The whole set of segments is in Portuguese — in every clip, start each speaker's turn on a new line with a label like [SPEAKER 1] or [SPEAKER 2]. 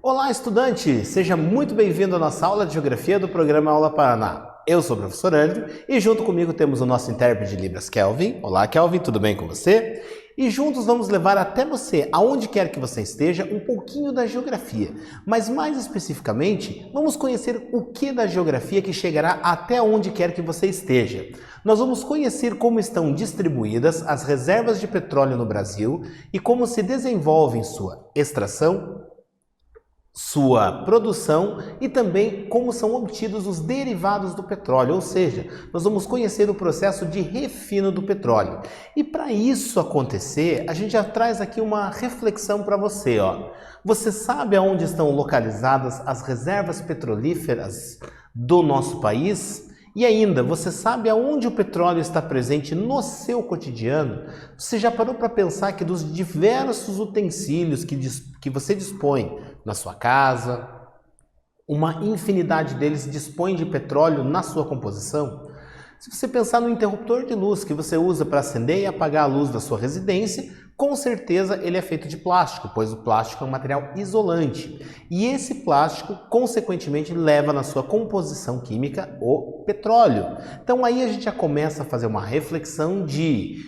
[SPEAKER 1] Olá, estudante! Seja muito bem-vindo à nossa aula de Geografia do programa Aula Paraná. Eu sou o professor Andrew e junto comigo temos o nosso intérprete de Libras, Kelvin. Olá, Kelvin, tudo bem com você? E juntos vamos levar até você, aonde quer que você esteja, um pouquinho da geografia. Mas mais especificamente, vamos conhecer o que da geografia que chegará até onde quer que você esteja. Nós vamos conhecer como estão distribuídas as reservas de petróleo no Brasil e como se desenvolvem sua extração, sua produção e também como são obtidos os derivados do petróleo, ou seja, nós vamos conhecer o processo de refino do petróleo. E para isso acontecer, a gente já traz aqui uma reflexão para você, ó. Você sabe aonde estão localizadas as reservas petrolíferas do nosso país? E ainda, você sabe aonde o petróleo está presente no seu cotidiano? Você já parou para pensar que dos diversos utensílios que você dispõe na sua casa, uma infinidade deles dispõe de petróleo na sua composição? Se você pensar no interruptor de luz que você usa para acender e apagar a luz da sua residência, com certeza ele é feito de plástico, pois o plástico é um material isolante. E esse plástico, consequentemente, leva na sua composição química o petróleo. Então aí a gente já começa a fazer uma reflexão de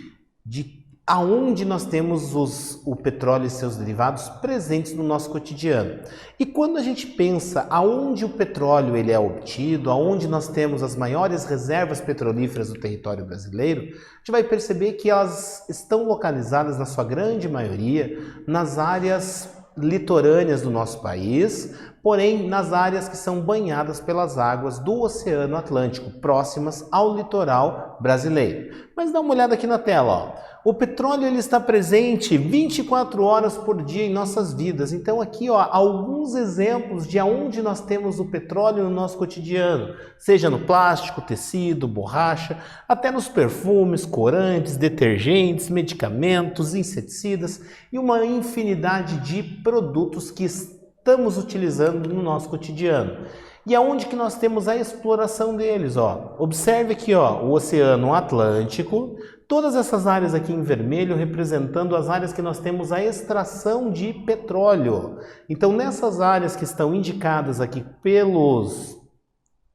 [SPEAKER 1] aonde nós temos o petróleo e seus derivados presentes no nosso cotidiano. E quando a gente pensa aonde o petróleo ele é obtido, aonde nós temos as maiores reservas petrolíferas do território brasileiro, a gente vai perceber que elas estão localizadas, na sua grande maioria, nas áreas litorâneas do nosso país, porém nas áreas que são banhadas pelas águas do Oceano Atlântico, próximas ao litoral brasileiro. Mas dá uma olhada aqui na tela, ó. O petróleo ele está presente 24 horas por dia em nossas vidas. Então aqui, ó, alguns exemplos de aonde nós temos o petróleo no nosso cotidiano, seja no plástico, tecido, borracha, até nos perfumes, corantes, detergentes, medicamentos, inseticidas e uma infinidade de produtos que estamos utilizando no nosso cotidiano. E aonde que nós temos a exploração deles, ó? Observe aqui, ó, o Oceano Atlântico, todas essas áreas aqui em vermelho representando as áreas que nós temos a extração de petróleo. Então, nessas áreas que estão indicadas aqui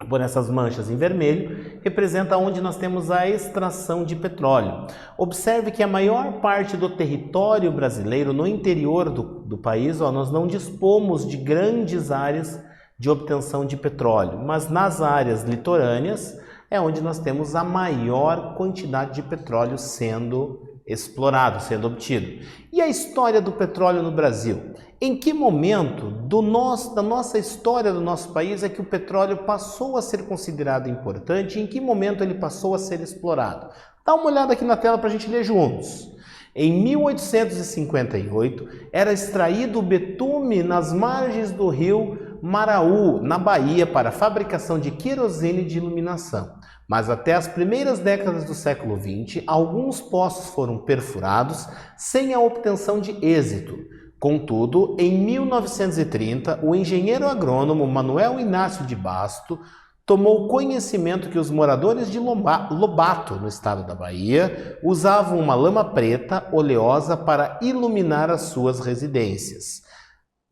[SPEAKER 1] por essas manchas em vermelho, representa onde nós temos a extração de petróleo. Observe que a maior parte do território brasileiro, no interior do país, ó, nós não dispomos de grandes áreas de obtenção de petróleo, mas nas áreas litorâneas é onde nós temos a maior quantidade de petróleo sendo explorado, sendo obtido. E a história do petróleo no Brasil? Em que momento da nossa história do nosso país é que o petróleo passou a ser considerado importante e em que momento ele passou a ser explorado? Dá uma olhada aqui na tela para a gente ler juntos. Em 1858, era extraído o betume nas margens do rio Maraú, na Bahia, para a fabricação de querosene de iluminação. Mas até as primeiras décadas do século XX, alguns poços foram perfurados sem a obtenção de êxito. Contudo, em 1930, o engenheiro agrônomo Manuel Inácio de Basto tomou conhecimento que os moradores de Lobato, no estado da Bahia, usavam uma lama preta oleosa para iluminar as suas residências.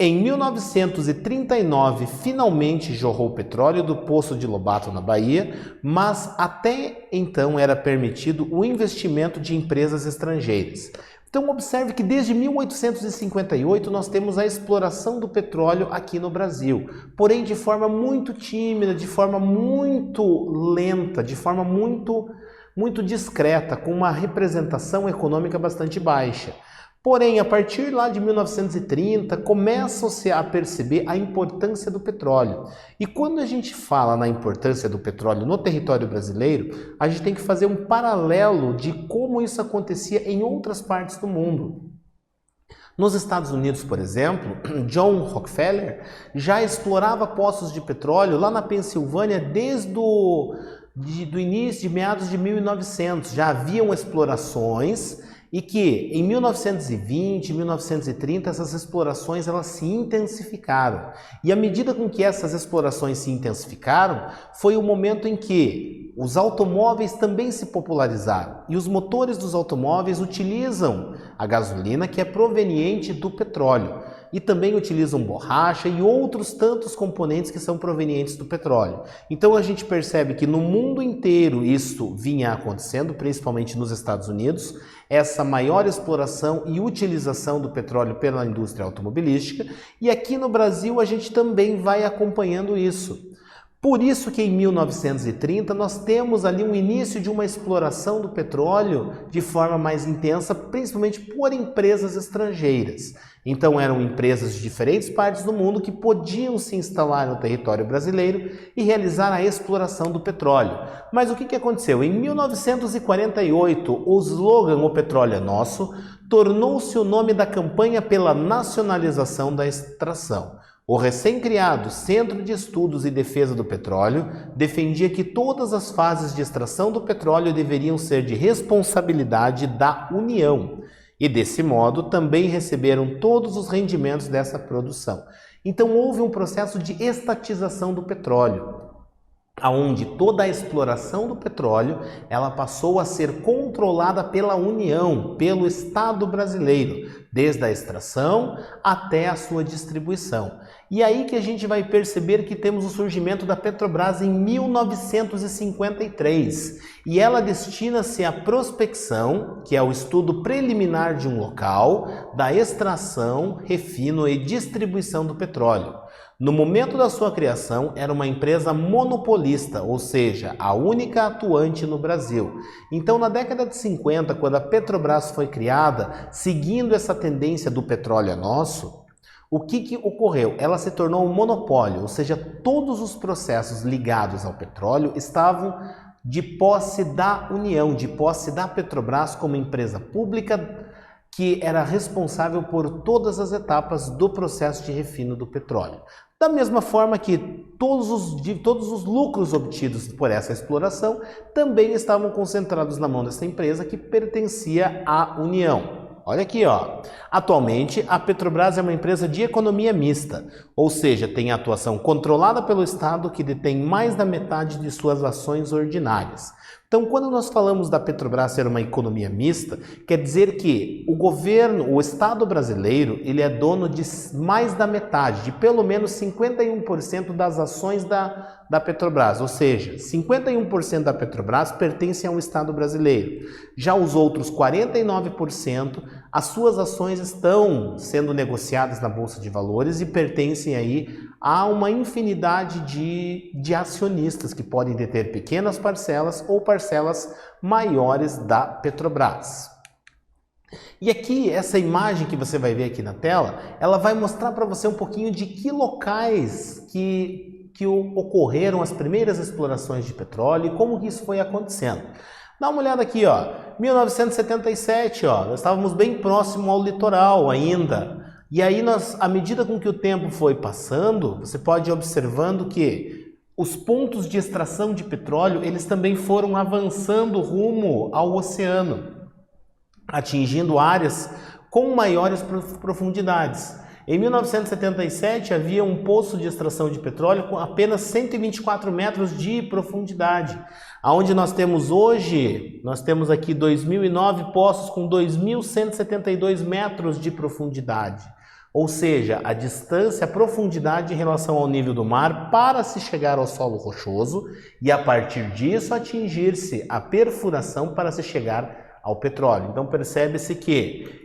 [SPEAKER 1] Em 1939, finalmente jorrou o petróleo do poço de Lobato, na Bahia, mas até então era permitido o investimento de empresas estrangeiras. Então observe que desde 1858 nós temos a exploração do petróleo aqui no Brasil, porém de forma muito tímida, de forma muito lenta, de forma muito discreta, com uma representação econômica bastante baixa. Porém, a partir lá de 1930, começam-se a perceber a importância do petróleo. E quando a gente fala na importância do petróleo no território brasileiro, a gente tem que fazer um paralelo de como isso acontecia em outras partes do mundo. Nos Estados Unidos, por exemplo, John Rockefeller já explorava poços de petróleo lá na Pensilvânia desde do início, de meados de 1900. Já haviam explorações e que em 1920, 1930, essas explorações elas se intensificaram. E à medida com que essas explorações se intensificaram, foi o momento em que os automóveis também se popularizaram. E os motores dos automóveis utilizam a gasolina que é proveniente do petróleo. e também utilizam borracha e outros tantos componentes que são provenientes do petróleo. Então a gente percebe que no mundo inteiro isso vinha acontecendo, principalmente nos Estados Unidos, essa maior exploração e utilização do petróleo pela indústria automobilística, e aqui no Brasil a gente também vai acompanhando isso. Por isso que em 1930 nós temos ali um início de uma exploração do petróleo de forma mais intensa, principalmente por empresas estrangeiras. Então eram empresas de diferentes partes do mundo que podiam se instalar no território brasileiro e realizar a exploração do petróleo. Mas o que aconteceu? Em 1948, o slogan "O petróleo é nosso" tornou-se o nome da campanha pela nacionalização da extração. O recém-criado Centro de Estudos e Defesa do Petróleo defendia que todas as fases de extração do petróleo deveriam ser de responsabilidade da União e, desse modo, também receberam todos os rendimentos dessa produção. Então, houve um processo de estatização do petróleo, onde toda a exploração do petróleo ela passou a ser controlada pela União, pelo Estado brasileiro, desde a extração até a sua distribuição. E aí que a gente vai perceber que temos o surgimento da Petrobras em 1953, e ela destina-se à prospecção, que é o estudo preliminar de um local, da extração, refino e distribuição do petróleo. No momento da sua criação, era uma empresa monopolista, ou seja, a única atuante no Brasil. Então, na década de 50, quando a Petrobras foi criada, seguindo essa tendência do petróleo é nosso, o que ocorreu? Ela se tornou um monopólio, ou seja, todos os processos ligados ao petróleo estavam de posse da União, de posse da Petrobras como empresa pública que era responsável por todas as etapas do processo de refino do petróleo. Da mesma forma que todos os lucros obtidos por essa exploração também estavam concentrados na mão dessa empresa que pertencia à União. Olha aqui, ó. Atualmente, a Petrobras é uma empresa de economia mista, ou seja, tem atuação controlada pelo Estado que detém mais da metade de suas ações ordinárias. Então, quando nós falamos da Petrobras ser uma economia mista, quer dizer que o governo, o Estado brasileiro, ele é dono de mais da metade, de pelo menos 51% das ações da Petrobras, ou seja, 51% da Petrobras pertence ao Estado brasileiro. Já os outros 49%, as suas ações estão sendo negociadas na Bolsa de Valores e pertencem aí a uma infinidade de acionistas que podem deter pequenas parcelas ou parcelas maiores da Petrobras. E aqui, essa imagem que você vai ver aqui na tela, ela vai mostrar para você um pouquinho de que locais que ocorreram as primeiras explorações de petróleo e como que isso foi acontecendo. Dá uma olhada aqui, ó, 1977, ó, nós estávamos bem próximo ao litoral ainda. E aí, à medida com que o tempo foi passando, você pode ir observando que os pontos de extração de petróleo, eles também foram avançando rumo ao oceano, atingindo áreas com maiores profundidades. Em 1977, havia um poço de extração de petróleo com apenas 124 metros de profundidade. Aonde nós temos hoje, nós temos aqui 2009 poços com 2.172 metros de profundidade. Ou seja, a distância, a profundidade em relação ao nível do mar para se chegar ao solo rochoso e a partir disso atingir-se a perfuração para se chegar ao petróleo. Então percebe-se que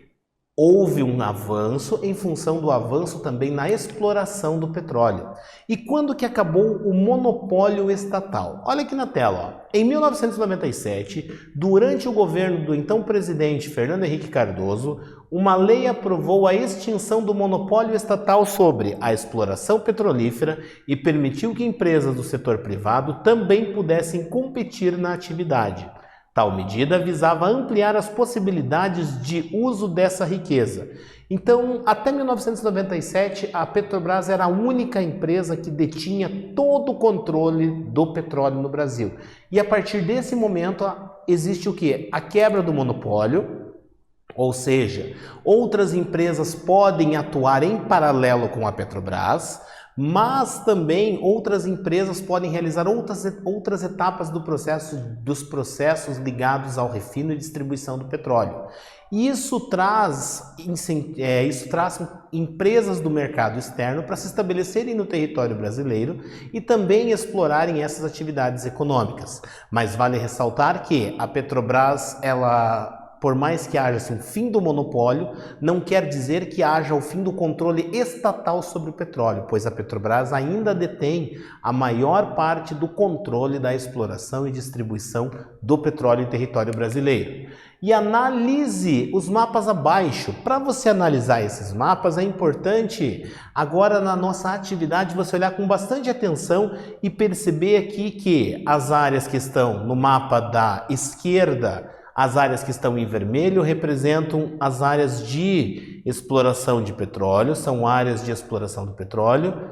[SPEAKER 1] houve um avanço em função do avanço também na exploração do petróleo. E quando que acabou o monopólio estatal? Olha aqui na tela, ó. Em 1997, durante o governo do então presidente Fernando Henrique Cardoso, uma lei aprovou a extinção do monopólio estatal sobre a exploração petrolífera e permitiu que empresas do setor privado também pudessem competir na atividade. Tal medida visava ampliar as possibilidades de uso dessa riqueza. Então, até 1997, a Petrobras era a única empresa que detinha todo o controle do petróleo no Brasil. E a partir desse momento, existe o quê? A quebra do monopólio, ou seja, outras empresas podem atuar em paralelo com a Petrobras, mas também outras empresas podem realizar outras etapas dos processos ligados ao refino e distribuição do petróleo. E isso traz empresas do mercado externo para se estabelecerem no território brasileiro e também explorarem essas atividades econômicas. Mas vale ressaltar que a Petrobras, por mais que haja um fim do monopólio, não quer dizer que haja o fim do controle estatal sobre o petróleo, pois a Petrobras ainda detém a maior parte do controle da exploração e distribuição do petróleo em território brasileiro. E analise os mapas abaixo. Para você analisar esses mapas, é importante agora na nossa atividade você olhar com bastante atenção e perceber aqui que as áreas que estão no mapa da esquerda, as áreas que estão em vermelho representam as áreas de exploração de petróleo, são áreas de exploração do petróleo,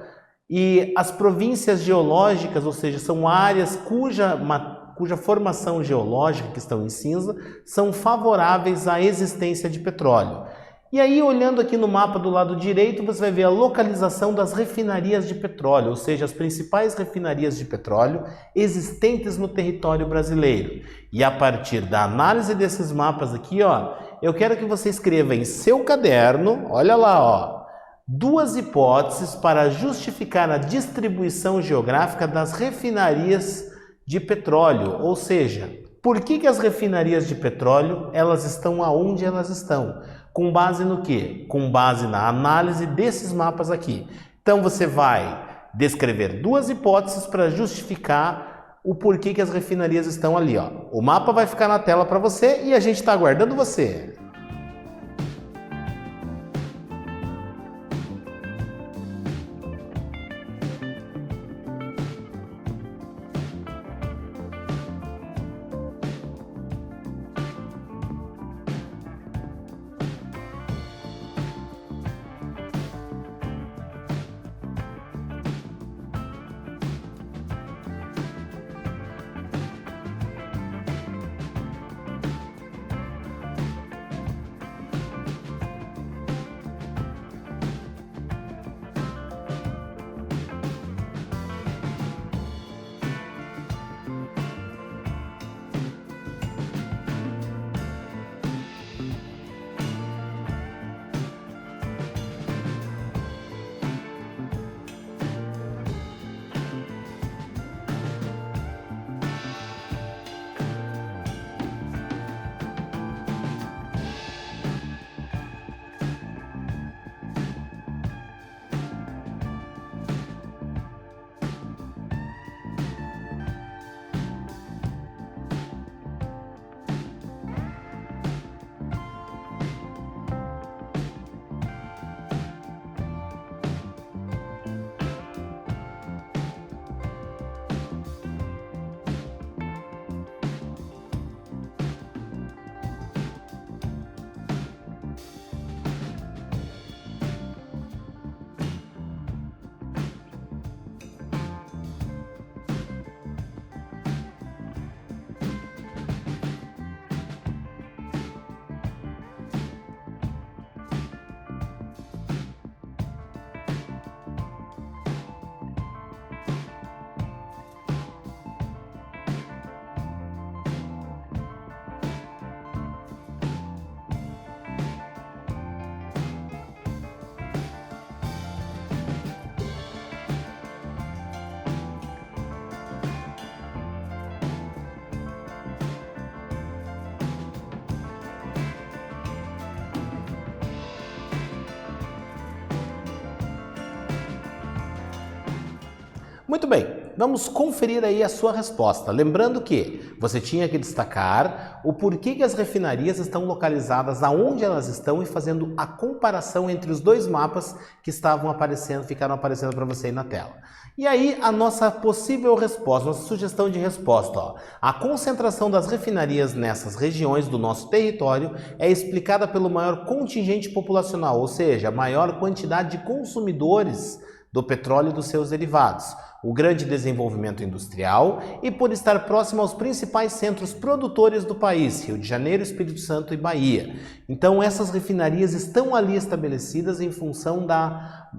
[SPEAKER 1] e as províncias geológicas, ou seja, são áreas cuja formação geológica, que estão em cinza, são favoráveis à existência de petróleo. E aí, olhando aqui no mapa do lado direito, você vai ver a localização das refinarias de petróleo, ou seja, as principais refinarias de petróleo existentes no território brasileiro. E a partir da análise desses mapas aqui, ó, eu quero que você escreva em seu caderno, olha lá, ó, 2 hipóteses para justificar a distribuição geográfica das refinarias de petróleo, ou seja, por que as refinarias de petróleo elas estão aonde elas estão? Com base no quê? Com base na análise desses mapas aqui. Então você vai descrever 2 hipóteses para justificar o porquê que as refinarias estão ali, ó. O mapa vai ficar na tela para você e a gente está aguardando você. Muito bem, vamos conferir aí a sua resposta. Lembrando que você tinha que destacar o porquê que as refinarias estão localizadas aonde elas estão e fazendo a comparação entre os 2 mapas que ficaram aparecendo para você aí na tela. E aí a nossa possível resposta, nossa sugestão de resposta, ó. A concentração das refinarias nessas regiões do nosso território é explicada pelo maior contingente populacional, ou seja, a maior quantidade de consumidores do petróleo e dos seus derivados, o grande desenvolvimento industrial e por estar próximo aos principais centros produtores do país, Rio de Janeiro, Espírito Santo e Bahia. Então essas refinarias estão ali estabelecidas em função da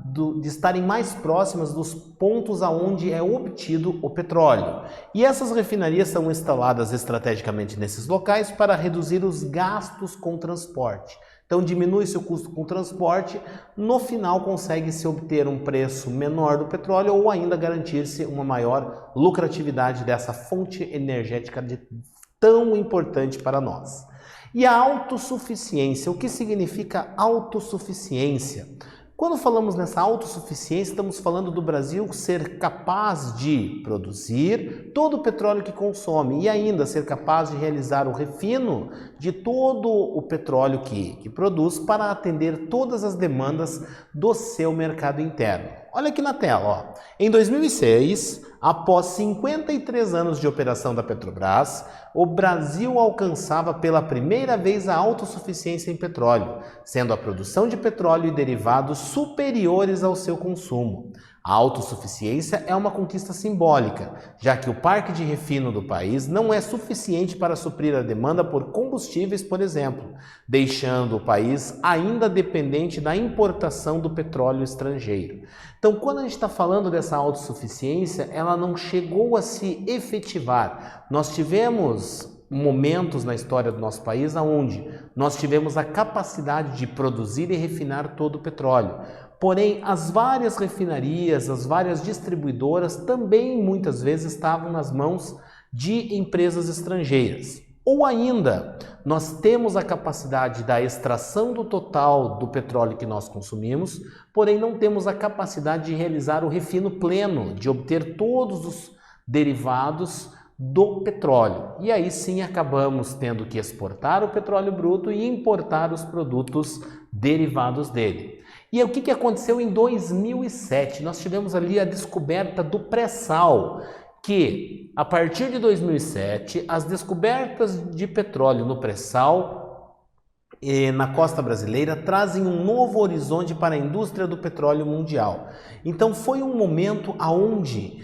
[SPEAKER 1] de estarem mais próximas dos pontos aonde é obtido o petróleo. E essas refinarias são instaladas estrategicamente nesses locais para reduzir os gastos com transporte. Então diminui-se o custo com transporte, no final consegue-se obter um preço menor do petróleo ou ainda garantir-se uma maior lucratividade dessa fonte energética tão importante para nós. E a autossuficiência, o que significa autossuficiência? Quando falamos nessa autossuficiência, estamos falando do Brasil ser capaz de produzir todo o petróleo que consome e ainda ser capaz de realizar o refino de todo o petróleo que produz para atender todas as demandas do seu mercado interno. Olha aqui na tela, ó. Em 2006, após 53 anos de operação da Petrobras, o Brasil alcançava pela primeira vez a autossuficiência em petróleo, sendo a produção de petróleo e derivados superiores ao seu consumo. A autossuficiência é uma conquista simbólica, já que o parque de refino do país não é suficiente para suprir a demanda por combustíveis, por exemplo, deixando o país ainda dependente da importação do petróleo estrangeiro. Então, quando a gente está falando dessa autossuficiência, ela não chegou a se efetivar. Nós tivemos momentos na história do nosso país onde nós tivemos a capacidade de produzir e refinar todo o petróleo. Porém, as várias refinarias, as várias distribuidoras também muitas vezes estavam nas mãos de empresas estrangeiras. Ou ainda, nós temos a capacidade da extração do total do petróleo que nós consumimos, porém não temos a capacidade de realizar o refino pleno, de obter todos os derivados do petróleo. E aí sim acabamos tendo que exportar o petróleo bruto e importar os produtos derivados dele. E o que aconteceu em 2007? Nós tivemos ali a descoberta do pré-sal, que a partir de 2007 as descobertas de petróleo no pré-sal na costa brasileira trazem um novo horizonte para a indústria do petróleo mundial. Então foi um momento onde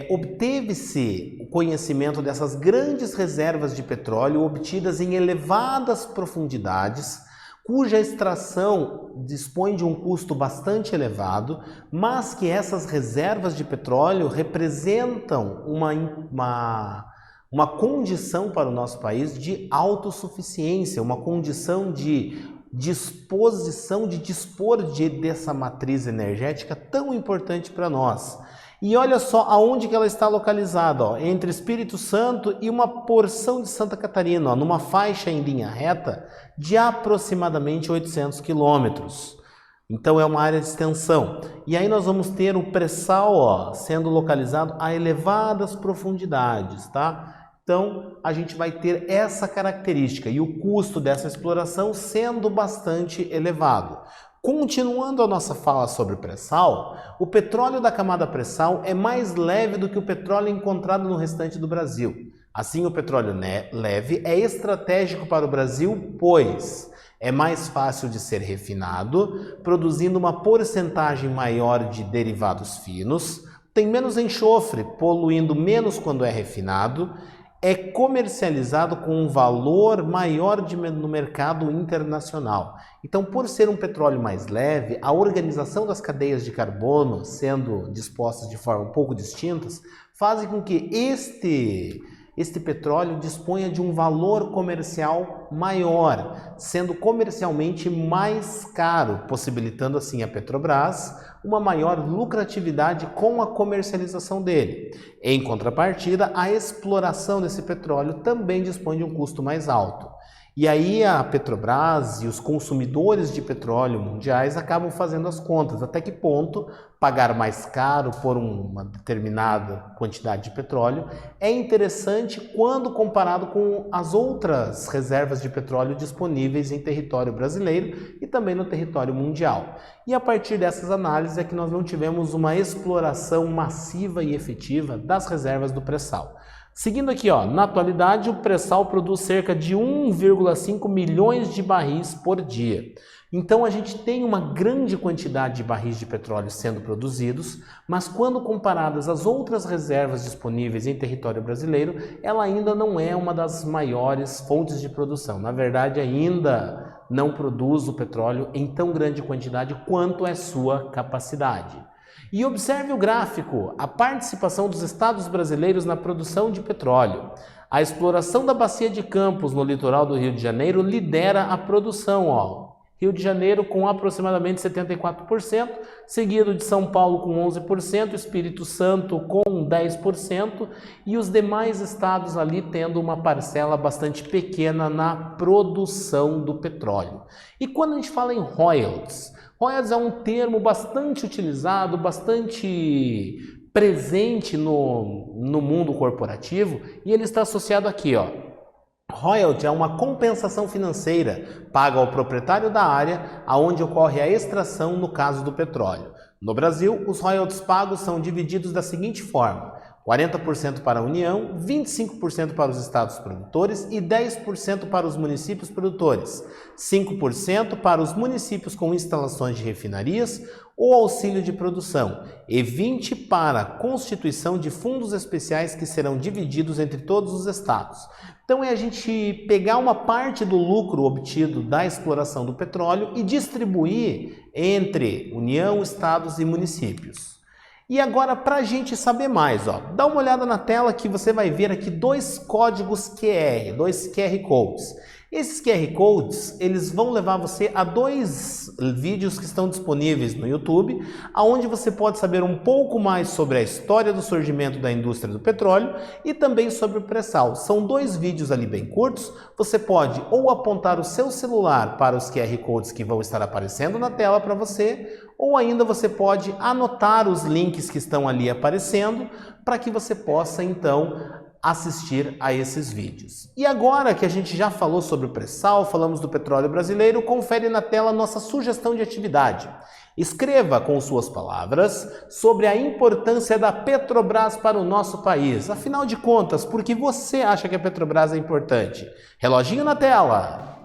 [SPEAKER 1] obteve-se o conhecimento dessas grandes reservas de petróleo obtidas em elevadas profundidades, cuja extração dispõe de um custo bastante elevado, mas que essas reservas de petróleo representam uma condição para o nosso país de autossuficiência, uma condição de disposição de dispor dessa matriz energética tão importante para nós. E olha só aonde que ela está localizada, ó, entre Espírito Santo e uma porção de Santa Catarina, ó, numa faixa em linha reta de aproximadamente 800 quilômetros. Então é uma área de extensão. E aí nós vamos ter o pré-sal, ó, sendo localizado a elevadas profundidades, tá? Então a gente vai ter essa característica e o custo dessa exploração sendo bastante elevado. Continuando a nossa fala sobre o pré-sal, o petróleo da camada pré-sal é mais leve do que o petróleo encontrado no restante do Brasil. Assim, o petróleo leve é estratégico para o Brasil, pois é mais fácil de ser refinado, produzindo uma porcentagem maior de derivados finos, tem menos enxofre, poluindo menos quando é refinado, é comercializado com um valor maior no mercado internacional. Então, por ser um petróleo mais leve, a organização das cadeias de carbono, sendo dispostas de forma um pouco distintas, fazem com que este petróleo disponha de um valor comercial maior, sendo comercialmente mais caro, possibilitando assim a Petrobras uma maior lucratividade com a comercialização dele. Em contrapartida, a exploração desse petróleo também dispõe de um custo mais alto. E aí a Petrobras e os consumidores de petróleo mundiais acabam fazendo as contas. Até que ponto pagar mais caro por uma determinada quantidade de petróleo é interessante quando comparado com as outras reservas de petróleo disponíveis em território brasileiro e também no território mundial. E a partir dessas análises é que nós não tivemos uma exploração massiva e efetiva das reservas do pré-sal. Seguindo aqui, ó, na atualidade o pré-sal produz cerca de 1,5 milhões de barris por dia. Então a gente tem uma grande quantidade de barris de petróleo sendo produzidos, mas quando comparadas às outras reservas disponíveis em território brasileiro, ela ainda não é uma das maiores fontes de produção. Na verdade, ainda não produz o petróleo em tão grande quantidade quanto é sua capacidade. E observe o gráfico, a participação dos estados brasileiros na produção de petróleo. A exploração da Bacia de Campos no litoral do Rio de Janeiro lidera a produção, ó. Rio de Janeiro com aproximadamente 74%, seguido de São Paulo com 11%, Espírito Santo com 10% e os demais estados ali tendo uma parcela bastante pequena na produção do petróleo. E quando a gente fala em royalties, royalties é um termo bastante utilizado, bastante presente no mundo corporativo e ele está associado aqui, ó. Royalty é uma compensação financeira paga ao proprietário da área aonde ocorre a extração no caso do petróleo. No Brasil, os royalties pagos são divididos da seguinte forma: 40% para a União, 25% para os estados produtores e 10% para os municípios produtores, 5% para os municípios com instalações de refinarias ou auxílio de produção e 20% para a constituição de fundos especiais que serão divididos entre todos os estados. Então é a gente pegar uma parte do lucro obtido da exploração do petróleo e distribuir entre União, estados e municípios. E agora, para a gente saber mais, ó, dá uma olhada na tela que você vai ver aqui dois códigos QR, dois QR Codes. Esses QR Codes, eles vão levar você a dois vídeos que estão disponíveis no YouTube, onde você pode saber um pouco mais sobre a história do surgimento da indústria do petróleo e também sobre o pré-sal. São dois vídeos ali bem curtos, você pode ou apontar o seu celular para os QR Codes que vão estar aparecendo na tela para você, ou ainda você pode anotar os links que estão ali aparecendo para que você possa então assistir a esses vídeos. E agora que a gente já falou sobre o pré-sal, falamos do petróleo brasileiro, confere na tela nossa sugestão de atividade. Escreva com suas palavras sobre a importância da Petrobras para o nosso país. Afinal de contas, por que você acha que a Petrobras é importante? Reloginho na tela!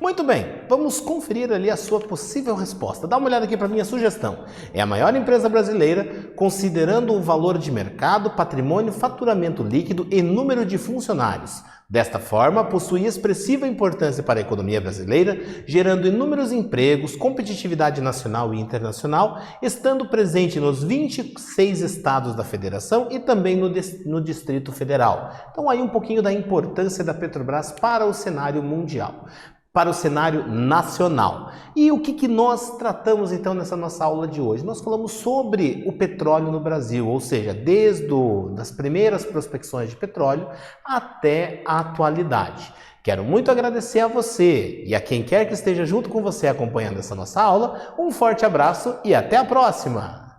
[SPEAKER 1] Muito bem, vamos conferir ali a sua possível resposta. Dá uma olhada aqui para minha sugestão. É a maior empresa brasileira, considerando o valor de mercado, patrimônio, faturamento líquido e número de funcionários. Desta forma, possui expressiva importância para a economia brasileira, gerando inúmeros empregos, competitividade nacional e internacional, estando presente nos 26 estados da federação e também no Distrito Federal. Então aí um pouquinho da importância da Petrobras para o cenário mundial, para o cenário nacional. E o que nós tratamos então nessa nossa aula de hoje? Nós falamos sobre o petróleo no Brasil, ou seja, desde das primeiras prospecções de petróleo até a atualidade. Quero muito agradecer a você e a quem quer que esteja junto com você acompanhando essa nossa aula. Um forte abraço e até a próxima!